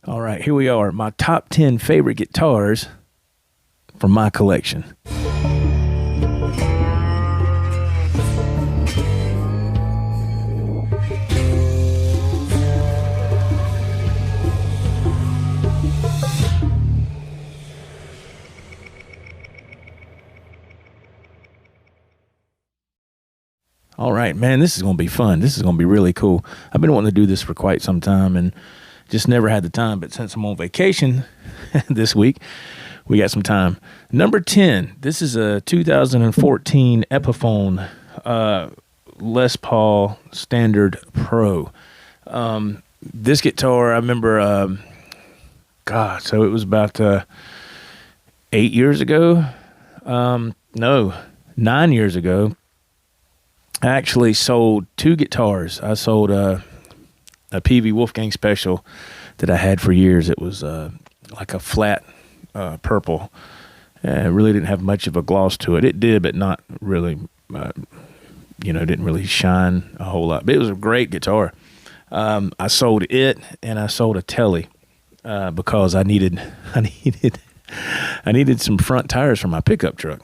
All right, here we are. My top 10 favorite guitars from my collection. All right, man, this is going to be fun. This is going to be really cool. I've been wanting to do this for quite some time and just never had the time. But since I'm on vacation this week, we got some time. Number 10, this is a 2014 Epiphone Les Paul Standard Pro. This guitar, I remember, so it was about 8 years ago. 9 years ago. I actually sold 2 guitars. I sold a PV Wolfgang Special that I had for years. It was like a flat purple. It really didn't have much of a gloss to it. It did, but not really, didn't really shine a whole lot. But it was a great guitar. I sold it, and I sold a Telly because I needed some front tires for my pickup truck.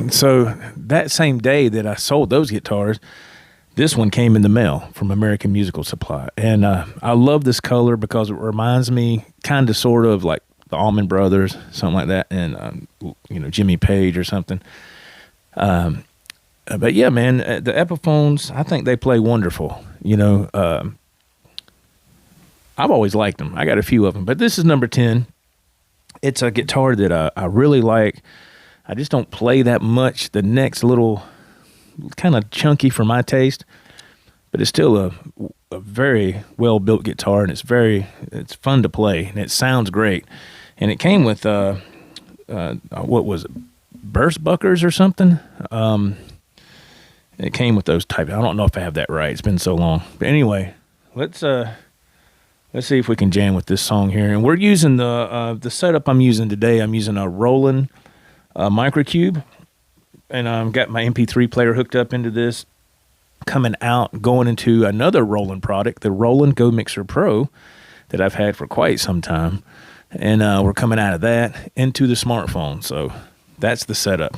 So that same day that I sold those guitars, this one came in the mail from American Musical Supply. And I love this color because it reminds me kind of sort of like the Allman Brothers, something like that, and, Jimmy Page or something. But yeah, man, the Epiphones, I think they play wonderful. I've always liked them. I got a few of them, but this is number 10. It's a guitar that I really like. I just don't play that much. The neck's a little kind of chunky for my taste, but it's still a very well-built guitar, and it's fun to play, and it sounds great. And it came with, what was it, burst buckers or something? It came with those type. I don't know if I have that right. It's been so long. But anyway, let's see if we can jam with this song here. And we're using the setup I'm using today. I'm using a Roland Microcube, and I've got my MP3 player hooked up into this, coming out, going into another Roland product, the Roland Go Mixer Pro that I've had for quite some time, and we're coming out of that into the smartphone. So that's the setup.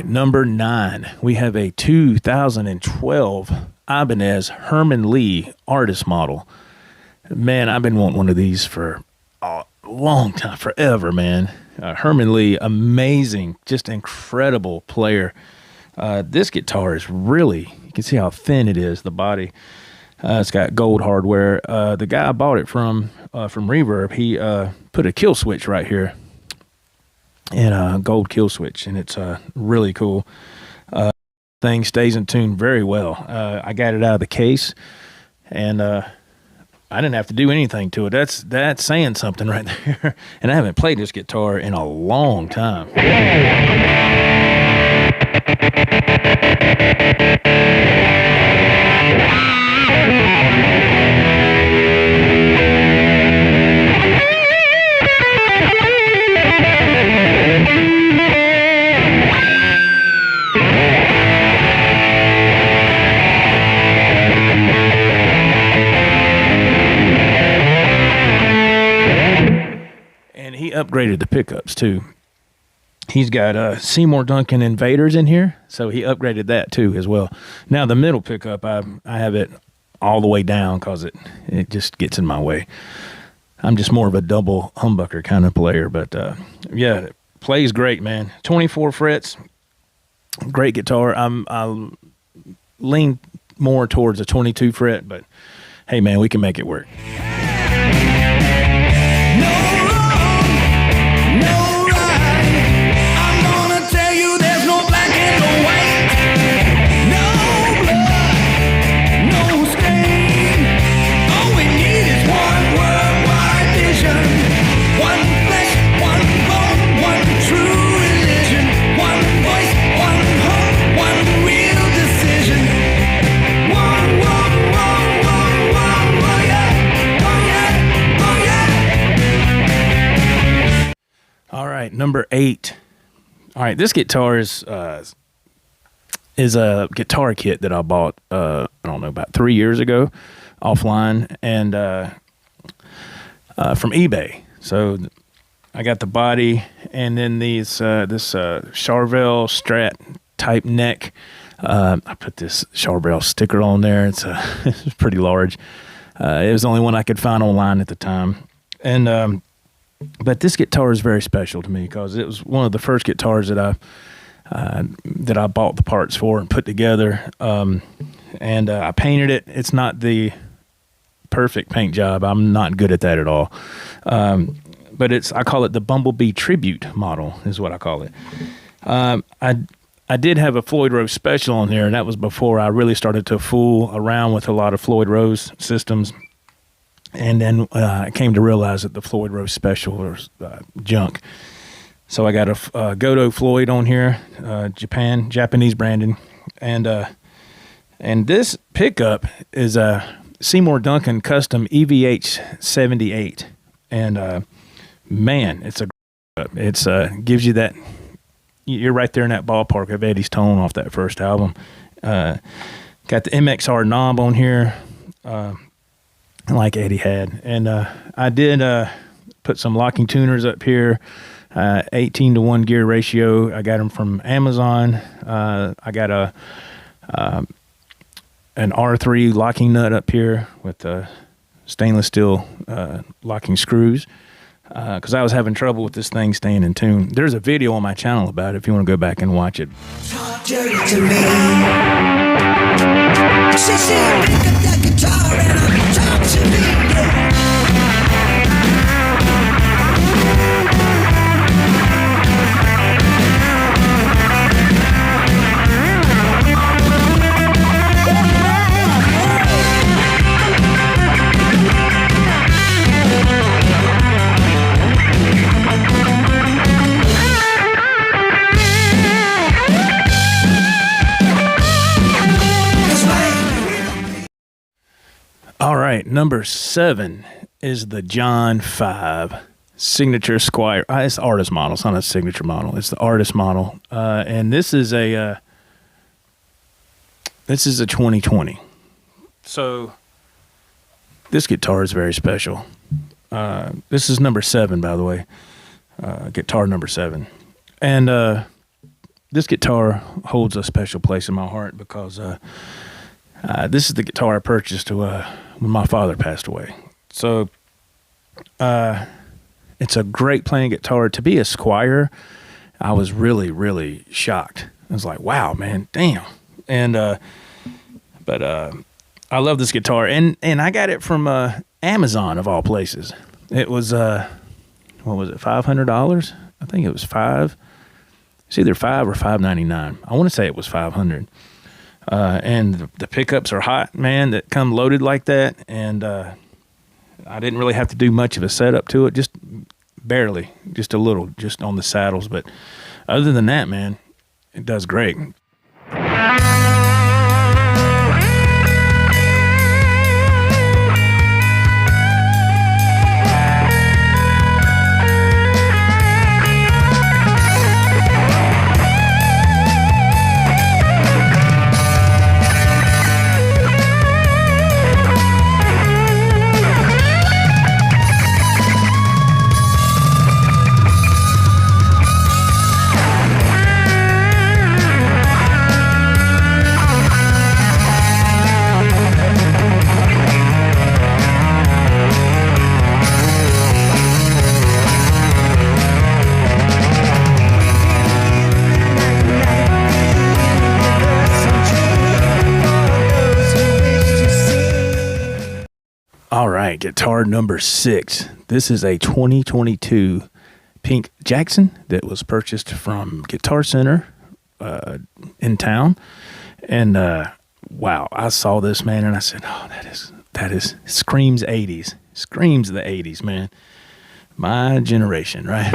Number 9, we have a 2012 Ibanez Hernan Li artist model. Man, I've been wanting one of these for a long time, forever, man. Hernan Li, amazing, just incredible player. This guitar is really, you can see how thin it is, the body. It's got gold hardware. The guy I bought it from Reverb, he put a kill switch right here. And a gold kill switch, and it's really cool. Thing stays in tune very well. I got it out of the case, and I didn't have to do anything to it. That's saying something right there. And I haven't played this guitar in a long time. Upgraded the pickups too. He's got Seymour Duncan Invaders in here, so he upgraded that too as well. Now the middle pickup, I have it all the way down because it just gets in my way. I'm just more of a double humbucker kind of player, but yeah, it plays great, man. 24 frets, great guitar. I lean more towards a 22 fret, but hey, man, we can make it work. No right. I'm gonna tell you there's no black and no number 8. All right, this guitar is a guitar kit that I bought, I don't know, about 3 years ago offline and from eBay. So I got the body and then this Charvel Strat type neck. I put this Charvel sticker on there. It's pretty large. It was the only one I could find online at the time. And but this guitar is very special to me because it was one of the first guitars that I bought the parts for and put together. And I painted it. It's not the perfect paint job. I'm not good at that at all. But I call it the Bumblebee Tribute model is what I call it. I did have a Floyd Rose special on there, and that was before I really started to fool around with a lot of Floyd Rose systems. And then I came to realize that the Floyd Rose special was junk. So I got a Godo Floyd on here, Japanese branding, and this pickup is a Seymour Duncan custom EVH 78, and man, it's gives you that. You're right there in that ballpark of Eddie's Tone off that first album. Got the MXR knob on here, like Eddie had, and I did put some locking tuners up here. 18-to-1 gear ratio. I got them from Amazon. I got an R3 locking nut up here with stainless steel locking screws because I was having trouble with this thing staying in tune. There's a video on my channel about it if you want to go back and watch it. Talk dirty to me. She said, pick up that guitar and talk to me. All right, number 7 is the John 5 signature Squier. It's the artist model. It's not a signature model. It's the artist model, and this is a 2020. So this guitar is very special. This is number 7, by the way. Guitar number 7, and this guitar holds a special place in my heart because this is the guitar I purchased when my father passed away. So it's a great playing guitar. To be a Squier, I was really, really shocked. I was like, wow, man, damn. And but I love this guitar. And I got it from Amazon, of all places. It was, what was it, $500? I think it was it's either $5 or $5.99. I want to say it was $500. And the pickups are hot, man, that come loaded like that. And I didn't really have to do much of a setup to it, just barely, just a little, just on the saddles. But other than that, man, it does great. All right, guitar number 6. This is a 2022 Pink Jackson that was purchased from Guitar Center in town. And wow, I saw this, man, and I said, oh, that is screams 80s. Screams the 80s, man. My generation, right?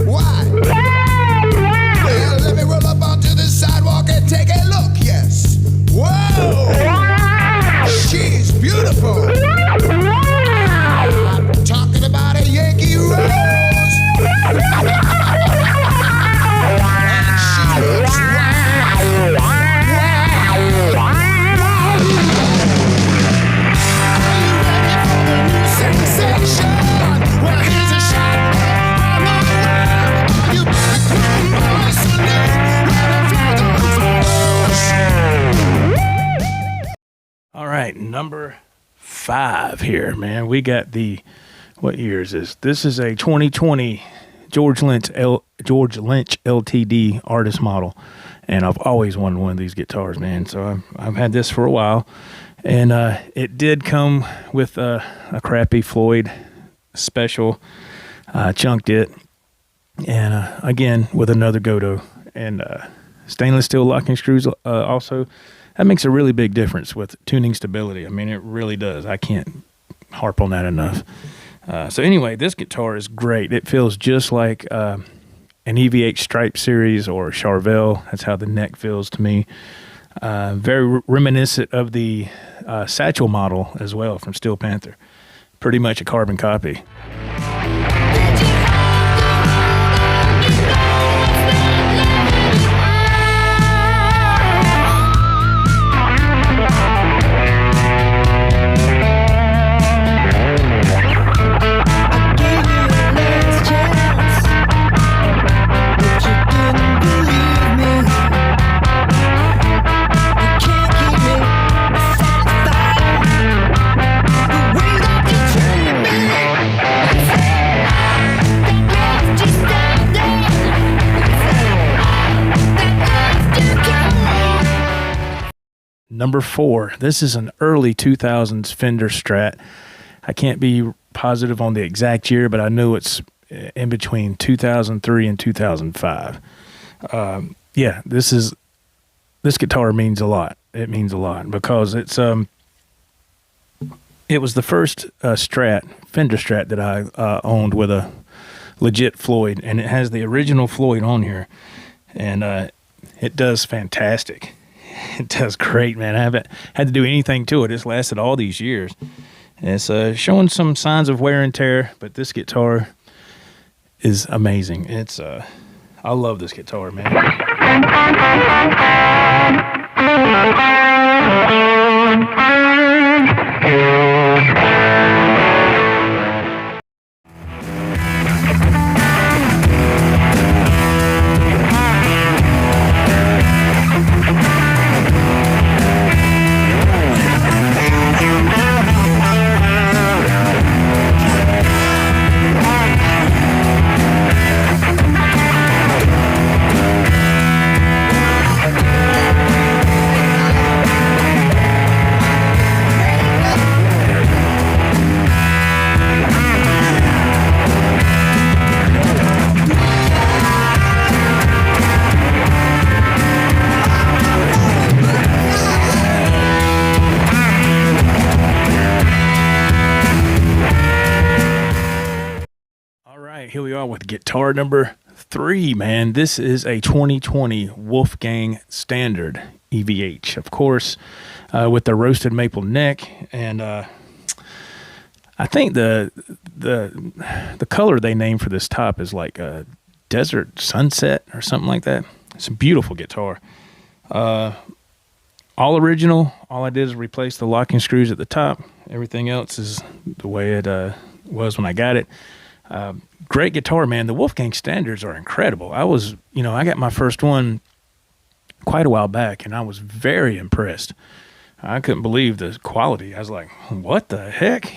Why? Well, let me roll up onto the right, number 5 here, man. We got what year is this? This is a 2020 George Lynch LTD artist model, and I've always wanted one of these guitars, man. So I've had this for a while, and it did come with a crappy Floyd special. Chunked it, and again with another Goto, and stainless steel locking screws also. That makes a really big difference with tuning stability. I mean, it really does. I can't harp on that enough. So anyway, this guitar is great. It feels just like an EVH Stripe series or Charvel. That's how the neck feels to me. Very reminiscent of the Satchel model as well from Steel Panther. Pretty much a carbon copy. Number 4, this is an early 2000s Fender Strat. I can't be positive on the exact year, but I know it's in between 2003 and 2005. Yeah, this guitar means a lot. It means a lot because it was the first Fender Strat that I owned with a legit Floyd, and it has the original Floyd on here, and it does fantastic. It does great, man. I haven't had to do anything to it. It's lasted all these years. It's showing some signs of wear and tear, but this guitar is amazing. I love this guitar, man. Here we are with guitar number 3, man. This is a 2020 Wolfgang Standard EVH, of course, with the roasted maple neck, and I think the color they named for this top is like a desert sunset or something like that. It's a beautiful guitar. All original. All I did is replace the locking screws at the top. Everything else is the way it was when I got it. Great guitar, man. The Wolfgang Standards are incredible. I got my first one quite a while back, and I was very impressed. I couldn't believe the quality. I was like, what the heck?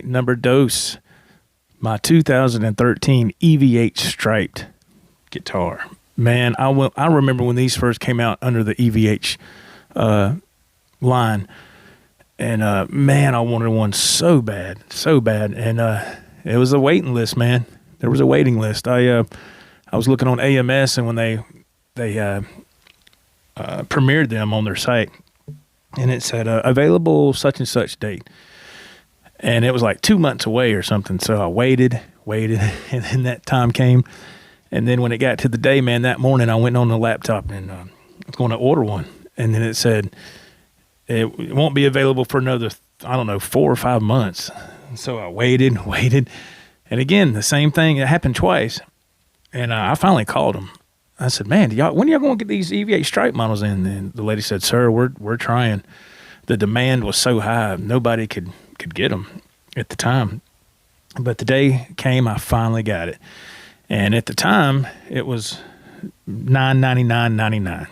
Number dose, my 2013 EVH striped guitar. Man, I remember when these first came out under the EVH line, and man, I wanted one so bad, and it was a waiting list, man. There was a waiting list. I was looking on AMS, and when they premiered them on their site, and it said available such and such date. And it was like 2 months away or something. So I waited, and then that time came. And then when it got to the day, man, that morning I went on the laptop and I was going to order one. And then it said it won't be available for another, 4 or 5 months. And so I waited. And again, the same thing. It happened twice. And I finally called them. I said, man, when are y'all going to get these EVH Stripe models in? And the lady said, sir, we're trying. The demand was so high, nobody could get them at the time. But the day came, I finally got it. And at the time, it was $999.99.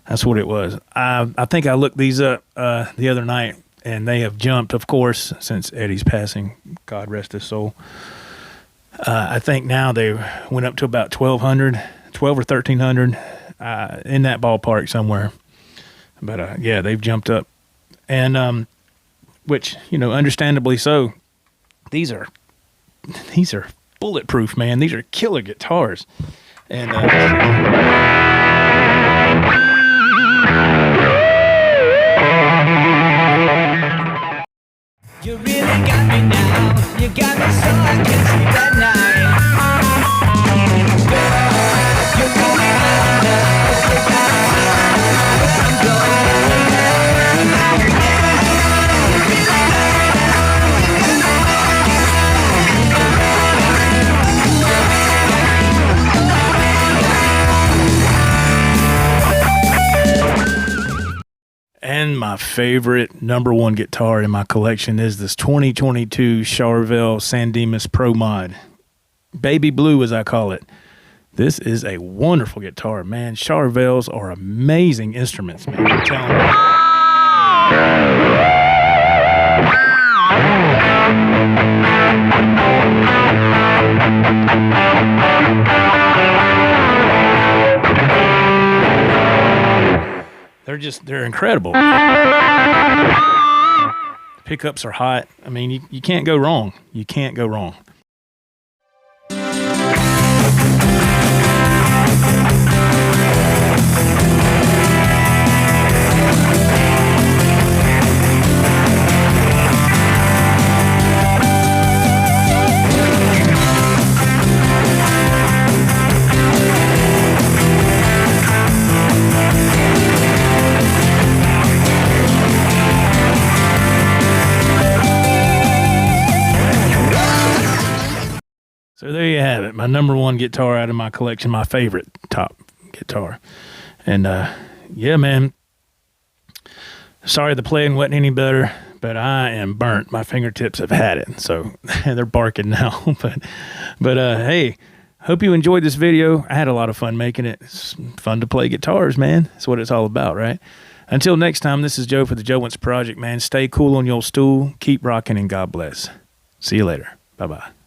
That's what it was. I think I looked these up the other night, and they have jumped, of course, since Eddie's passing. God rest his soul. I think now they went up to about $1,200 or $1,300 in that ballpark somewhere. But yeah, they've jumped up, and which understandably so. These are bulletproof, man. These are killer guitars, and You really got me now. You got me so I can sleep at night. Girl, you really got me now. You got me so I'm going. And my favorite number one guitar in my collection is this 2022 Charvel San Dimas Pro Mod. Baby Blue, as I call it. This is a wonderful guitar, man. Charvels are amazing instruments, man. I'm telling you. They're incredible. Pickups are hot. I mean, you can't go wrong. You can't go wrong. So there you have it. My number one guitar out of my collection, my favorite top guitar. And yeah, man. Sorry the playing wasn't any better, but I am burnt. My fingertips have had it. So they're barking now. But hey, hope you enjoyed this video. I had a lot of fun making it. It's fun to play guitars, man. That's what it's all about, right? Until next time, this is Joe for the Joe Wentz Project, man. Stay cool on your stool. Keep rocking and God bless. See you later. Bye-bye.